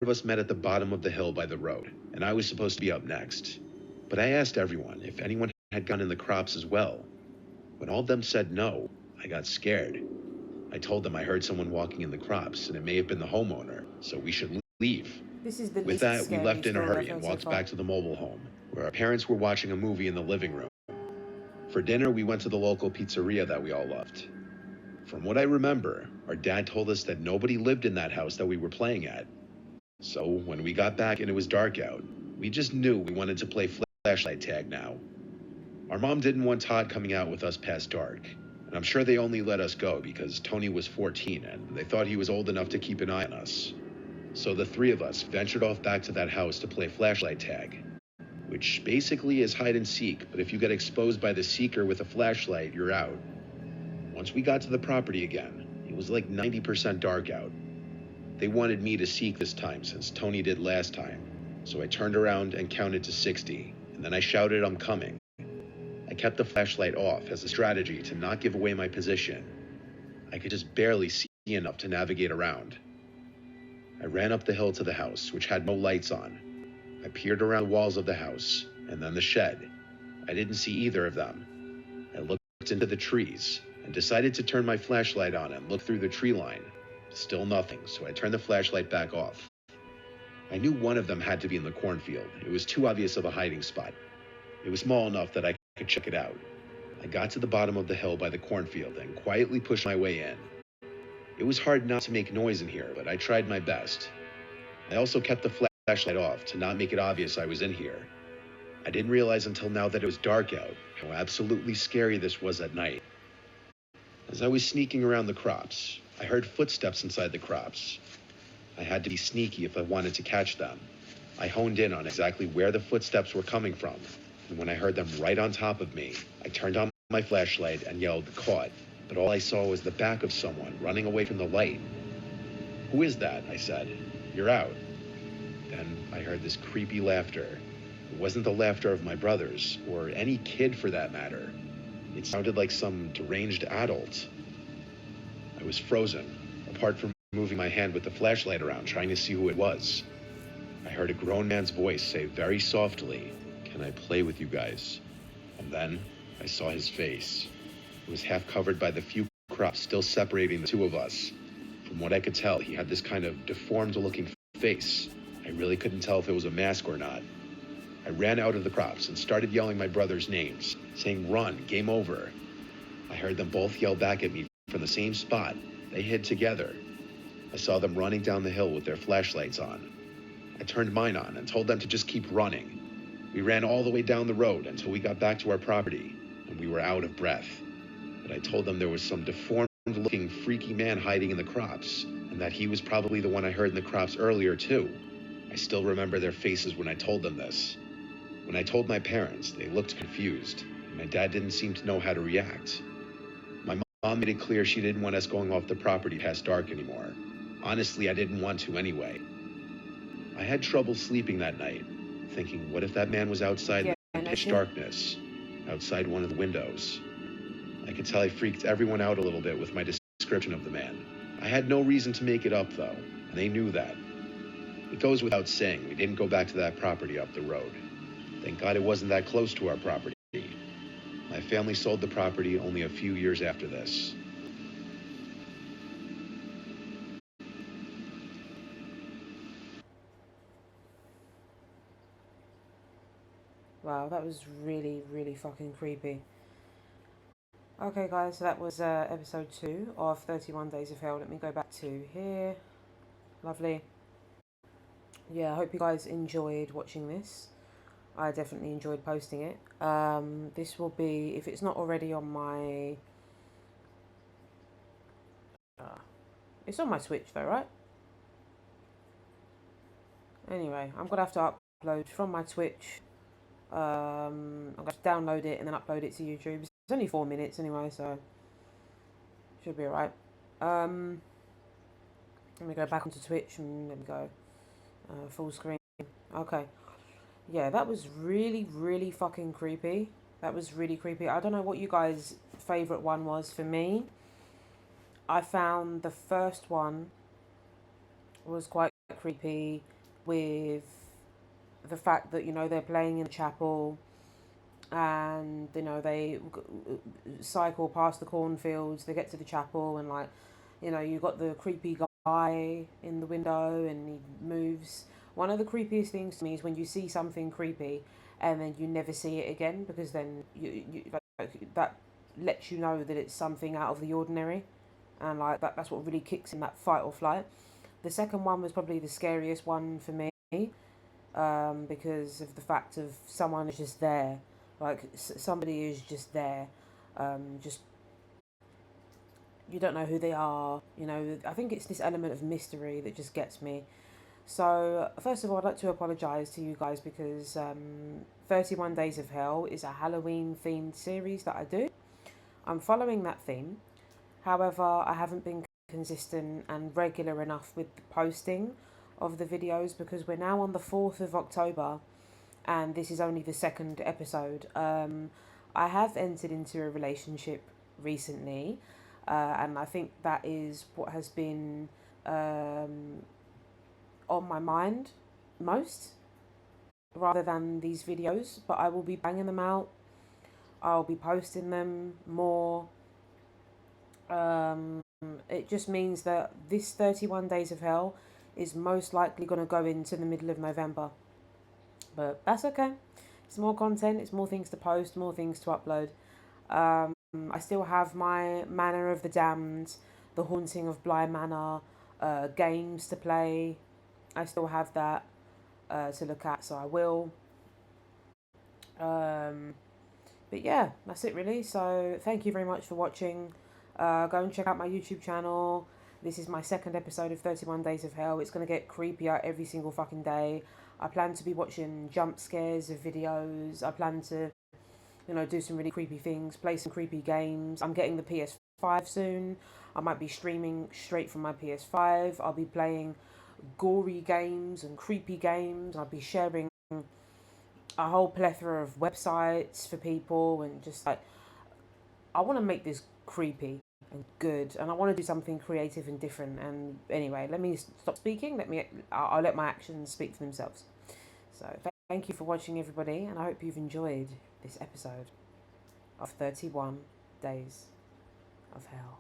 of us met at the bottom of the hill by the road, and I was supposed to be up next. But I asked everyone if anyone had gone in the crops as well. When all of them said no, I got scared. I told them I heard someone walking in the crops, and it may have been the homeowner, so we should leave. This is the With least that, we scary left in a story I've hurry and heard so walked far. back to the mobile home, where our parents were watching a movie in the living room. For dinner, we went to the local pizzeria that we all loved. From what I remember, our dad told us that nobody lived in that house that we were playing at. So when we got back and it was dark out, we just knew we wanted to play flashlight tag now. Our mom didn't want Todd coming out with us past dark, and I'm sure they only let us go because Tony was 14 and they thought he was old enough to keep an eye on us. So the three of us ventured off back to that house to play flashlight tag, which basically is hide and seek, but if you get exposed by the seeker with a flashlight, you're out. Once we got to the property again, it was like 90% dark out. They wanted me to seek this time since Tony did last time, so I turned around and counted to 60, and then I shouted, "I'm coming." I kept the flashlight off as a strategy to not give away my position. I could just barely see enough to navigate around. I ran up the hill to the house, which had no lights on. I peered around the walls of the house, and then the shed. I didn't see either of them. I looked into the trees, and decided to turn my flashlight on and look through the tree line. Still nothing, so I turned the flashlight back off. I knew one of them had to be in the cornfield. It was too obvious of a hiding spot. It was small enough that I could check it out. I got to the bottom of the hill by the cornfield and quietly pushed my way in. It was hard not to make noise in here, but I tried my best. I also kept the flashlight off to not make it obvious I was in here. I didn't realize until now that it was dark out how absolutely scary this was at night. As I was sneaking around the crops, I heard footsteps inside the crops. I had to be sneaky if I wanted to catch them. I honed in on exactly where the footsteps were coming from, and when I heard them right on top of me, I turned on my flashlight and yelled, "Caught." But all I saw was the back of someone running away from the light. "Who is that?" I said. "You're out." Then I heard this creepy laughter. It wasn't the laughter of my brothers, or any kid for that matter. It sounded like some deranged adult. I was frozen, apart from moving my hand with the flashlight around, trying to see who it was. I heard a grown man's voice say very softly, "Can I play with you guys?" And then I saw his face. It was half covered by the few crops still separating the two of us. From what I could tell, he had this kind of deformed-looking face. I really couldn't tell if it was a mask or not. I ran out of the crops and started yelling my brothers' names, saying, "Run, game over." I heard them both yell back at me from the same spot. They hid together. I saw them running down the hill with their flashlights on. I turned mine on and told them to just keep running. We ran all the way down the road until we got back to our property, and we were out of breath. But I told them there was some deformed-looking, freaky man hiding in the crops, and that he was probably the one I heard in the crops earlier, too. I still remember their faces when I told them this. When I told my parents, they looked confused, and my dad didn't seem to know how to react. My mom made it clear she didn't want us going off the property past dark anymore. Honestly, I didn't want to anyway. I had trouble sleeping that night, thinking, what if that man was outside in Yeah, the no pitch shit. darkness, outside one of the windows? I could tell I freaked everyone out a little bit with my description of the man. I had no reason to make it up, though, and they knew that. It goes without saying, we didn't go back to that property up the road. Thank God it wasn't that close to our property. My family sold the property only a few years after this. Wow, that was really, really fucking creepy. Okay, guys, so that was episode 2 of 31 Days of Hell. Let me go back to here. Lovely. Yeah, I hope you guys enjoyed watching this. I definitely enjoyed posting it. This will be, if it's not already on my... it's on my Twitch though, right? Anyway, I'm going to have to upload from my Twitch. I'm going to download it and then upload it to YouTube. It's only 4 minutes anyway, so should be alright. Let me go back onto Twitch and let me go full screen. Okay. Yeah, that was really, really fucking creepy. That was really creepy. I don't know what you guys' favourite one was. For me, I found the first one was quite quite creepy with the fact that, you know, they're playing in the chapel, and, you know, they cycle past the cornfields, they get to the chapel, and, like, you know, you got the creepy guy in the window and he moves. One of the creepiest things to me is when you see something creepy and then you never see it again, because then you like, that lets you know that it's something out of the ordinary, and like that's what really kicks in that fight or flight. The second one was probably the scariest one for me, because of the fact of someone is just there, like somebody is just there, just, you don't know who they are. You know, I think it's this element of mystery that just gets me. So first of all, I'd like to apologise to you guys because 31 Days of Hell is a Halloween themed series that I do. I'm following that theme. However, I haven't been consistent and regular enough with the posting of the videos because we're now on the 4th of October and this is only the second episode. I have entered into a relationship recently, and I think that is what has been on my mind most, rather than these videos. But I will be banging them out. I'll be posting them more. It just means that this 31 Days of Hell is most likely going to go into the middle of November. But that's okay. It's more content, it's more things to post, more things to upload. I still have my Manor of the Damned, The Haunting of Bly Manor, games to play. I still have that to look at, so I will. But yeah, that's it really. So thank you very much for watching. Go and check out my YouTube channel. This is my second episode of 31 Days of Hell. It's going to get creepier every single fucking day. I plan to be watching jump scares of videos. I plan to, you know, do some really creepy things, play some creepy games. I'm getting the PS5 soon. I might be streaming straight from my PS5. I'll be playing gory games and creepy games. I'll be sharing a whole plethora of websites for people, and just like, I want to make this creepy and good, and I want to do something creative and different. And anyway, let me stop speaking. I'll let my actions speak for themselves. So thank you for watching, everybody, and I hope you've enjoyed this episode of 31 Days of Hell.